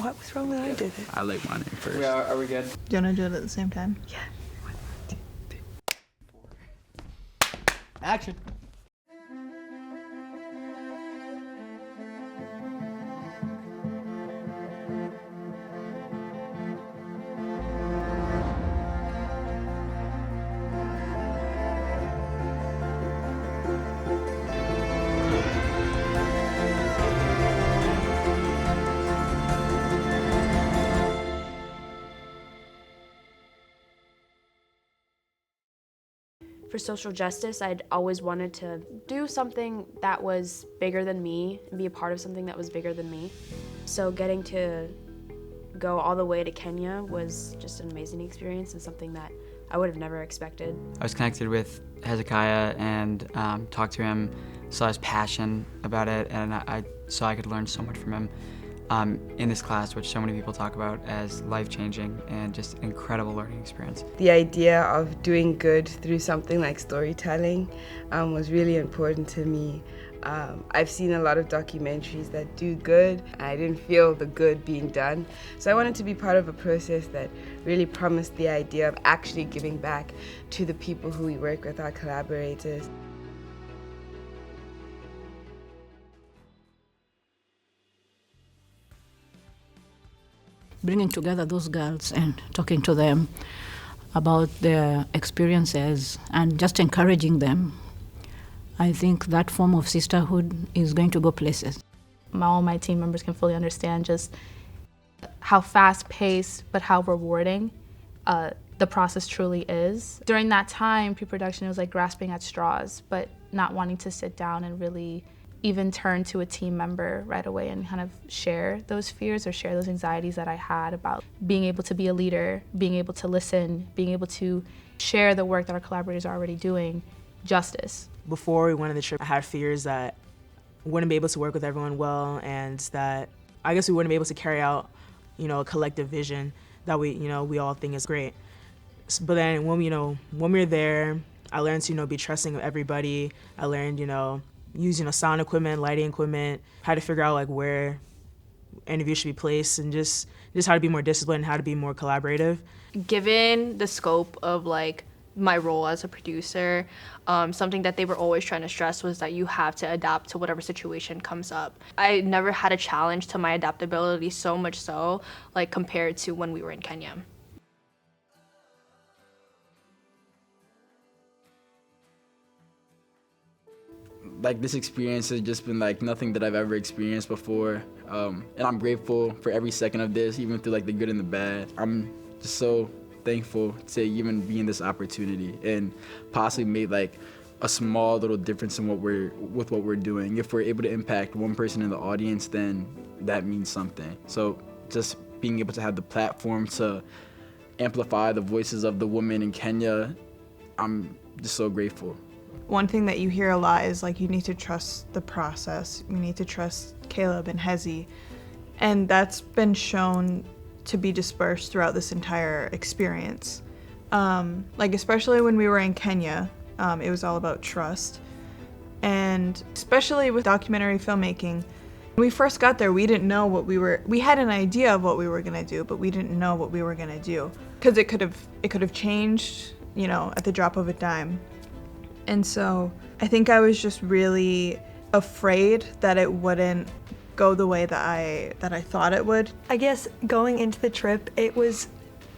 What was wrong when I did it? I like my name first. Yeah, are we good? Do you want to do it at the same time? Yeah. Action. For social justice, I'd always wanted to do something that was bigger than me and be a part of something that was bigger than me. So getting to go all the way to Kenya was just an amazing experience and something that I would have never expected. I was connected with Hezekiah and talked to him, saw his passion about it, and I saw I could learn so much from him in this class, which so many people talk about as life-changing and just incredible learning experience. The idea of doing good through something like storytelling was really important to me. I've seen a lot of documentaries that do good, and I didn't feel the good being done. So I wanted to be part of a process that really promised the idea of actually giving back to the people who we work with, our collaborators. Bringing together those girls and talking to them about their experiences and just encouraging them, I think that form of sisterhood is going to go places. All my team members can fully understand just how fast-paced but how rewarding the process truly is. During that time, pre-production, it was like grasping at straws, but not wanting to sit down and really even turn to a team member right away and kind of share those fears or share those anxieties that I had about being able to be a leader, being able to listen, being able to share the work that our collaborators are already doing, justice. Before we went on the trip, I had fears that we wouldn't be able to work with everyone well, and that I guess we wouldn't be able to carry out, a collective vision that we all think is great. But then when we were there, I learned to be trusting of everybody. I learned use sound equipment, lighting equipment, how to figure out where interviews should be placed, and just how to be more disciplined, how to be more collaborative. Given the scope of my role as a producer, something that they were always trying to stress was that you have to adapt to whatever situation comes up. I never had a challenge to my adaptability so much so, compared to when we were in Kenya. This experience has just been nothing that I've ever experienced before, and I'm grateful for every second of this, even through the good and the bad. I'm just so thankful to even be in this opportunity and possibly made a small little difference in what we're doing. If we're able to impact one person in the audience, then that means something. So just being able to have the platform to amplify the voices of the women in Kenya, I'm just so grateful. One thing that you hear a lot is you need to trust the process. You need to trust Caleb and Hezi. And that's been shown to be dispersed throughout this entire experience. Especially when we were in Kenya, it was all about trust. And especially with documentary filmmaking, when we first got there, we didn't know we had an idea of what we were gonna do, but we didn't know what we were gonna do. Because it could have changed, at the drop of a dime. And so I think I was just really afraid that it wouldn't go the way that I thought it would. I guess going into the trip, it was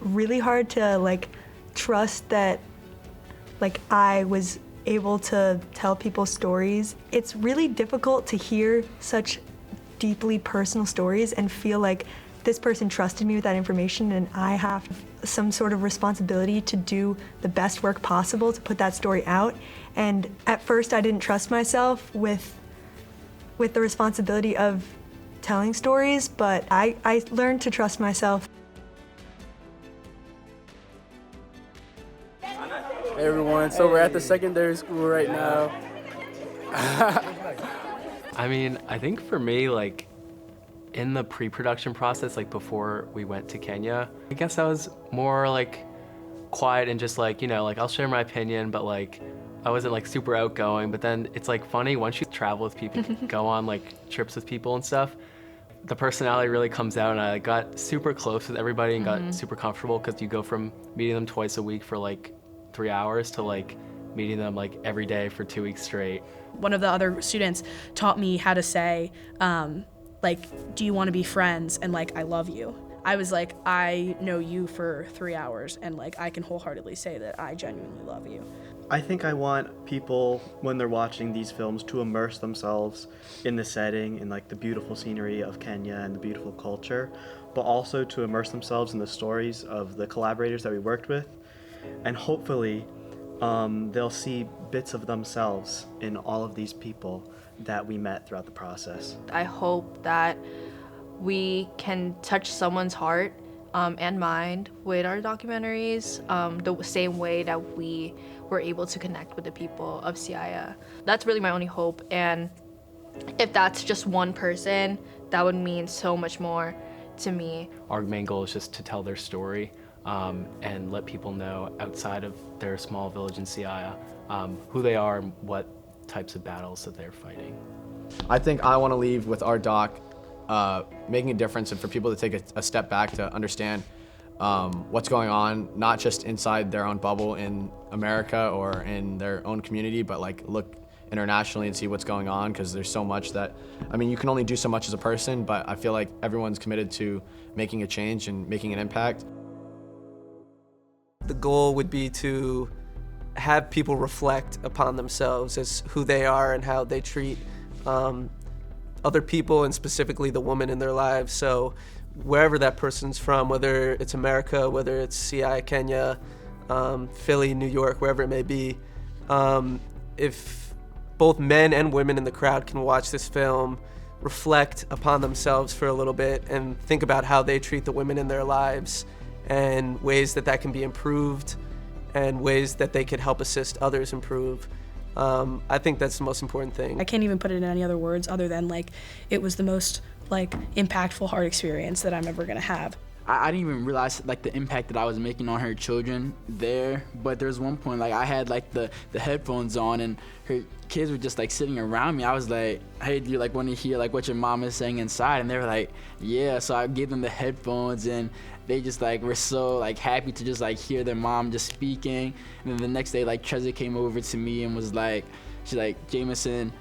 really hard to trust that I was able to tell people stories. It's really difficult to hear such deeply personal stories and feel like this person trusted me with that information and I have some sort of responsibility to do the best work possible to put that story out. And at first I didn't trust myself with the responsibility of telling stories, but I learned to trust myself. Hey everyone, so we're at the secondary school right now. I mean, I think for me, in the pre-production process, before we went to Kenya, I guess I was more quiet and just I'll share my opinion, but I wasn't super outgoing. But then it's funny once you travel with people, go on trips with people and stuff. the personality really comes out, and I got super close with everybody and got super comfortable, because you go from meeting them twice a week for like 3 hours to like meeting them like every day for 2 weeks straight. One of the other students taught me how to say, like, do you want to be friends? And like, I love you. I was like, I know you for 3 hours, and like, I can wholeheartedly say that I genuinely love you. I think I want people, when they're watching these films, to immerse themselves in the setting, in like the beautiful scenery of Kenya and the beautiful culture, but also to immerse themselves in the stories of the collaborators that we worked with. And hopefully they'll see bits of themselves in all of these people that we met throughout the process. I hope that we can touch someone's heart and mind with our documentaries the same way that we were able to connect with the people of Siaya. That's really my only hope, and if that's just one person, that would mean so much more to me. Our main goal is just to tell their story and let people know outside of their small village in Siaya who they are and what types of battles that they're fighting. I think I want to leave with our doc making a difference, and for people to take a step back to understand what's going on, not just inside their own bubble in America or in their own community, but like look internationally and see what's going on, because there's so much that, I mean, you can only do so much as a person, but I feel like everyone's committed to making a change and making an impact. The goal would be to have people reflect upon themselves as who they are and how they treat other people, and specifically the woman in their lives. So wherever that person's from, whether it's America, whether it's CI, Kenya, Philly, New York, wherever it may be, if both men and women in the crowd can watch this film, reflect upon themselves for a little bit, and think about how they treat the women in their lives and ways that that can be improved and ways that they could help assist others improve. I think that's the most important thing. I can't even put it in any other words other than like, it was the most like impactful, hard experience that I'm ever gonna have. I didn't even realize like the impact that I was making on her children there, but there's one point like I had like the headphones on and her kids were just like sitting around me. I was like, hey, do you like want to hear like what your mom is saying inside? And they were like, yeah. So I gave them the headphones and they just like were so like happy to just like hear their mom just speaking. And then the next day like Trezor came over to me and was like, she's like, Jameson,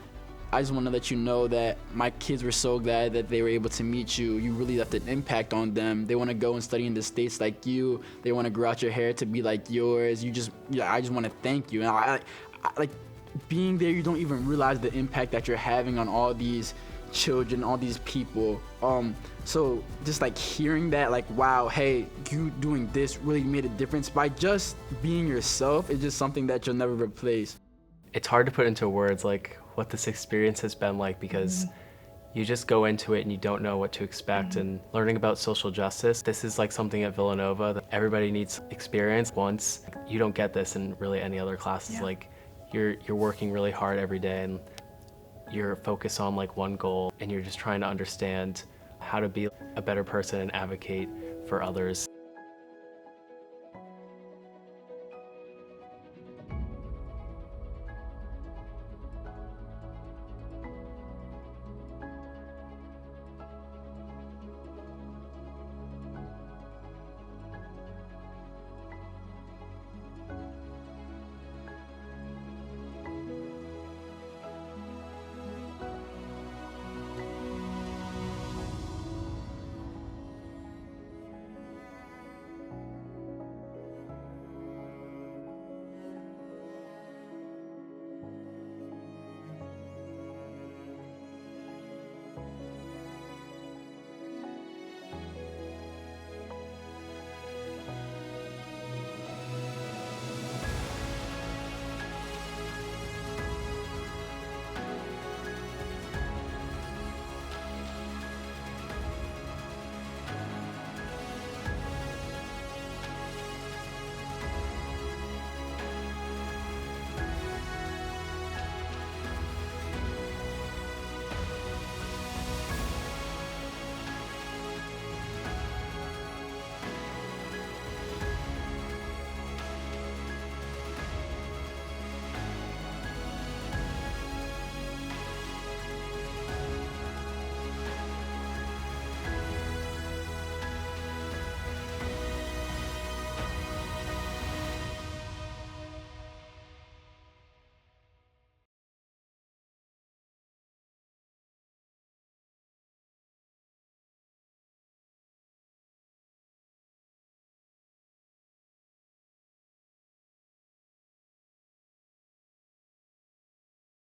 I just want to let you know that my kids were so glad that they were able to meet you. You really left an impact on them. They want to go and study in the States like you. They want to grow out your hair to be like yours. I just want to thank you. And I like being there, you don't even realize the impact that you're having on all these children, all these people. So just like hearing that, like, wow, hey, you doing this really made a difference by just being yourself. It's just something that you'll never replace. It's hard to put into words like what this experience has been like, because you just go into it and you don't know what to expect. And learning about social justice, this is like something at Villanova that everybody needs experience once. You don't get this in really any other classes. Like you're working really hard every day and you're focused on like one goal and you're just trying to understand how to be a better person and advocate for others.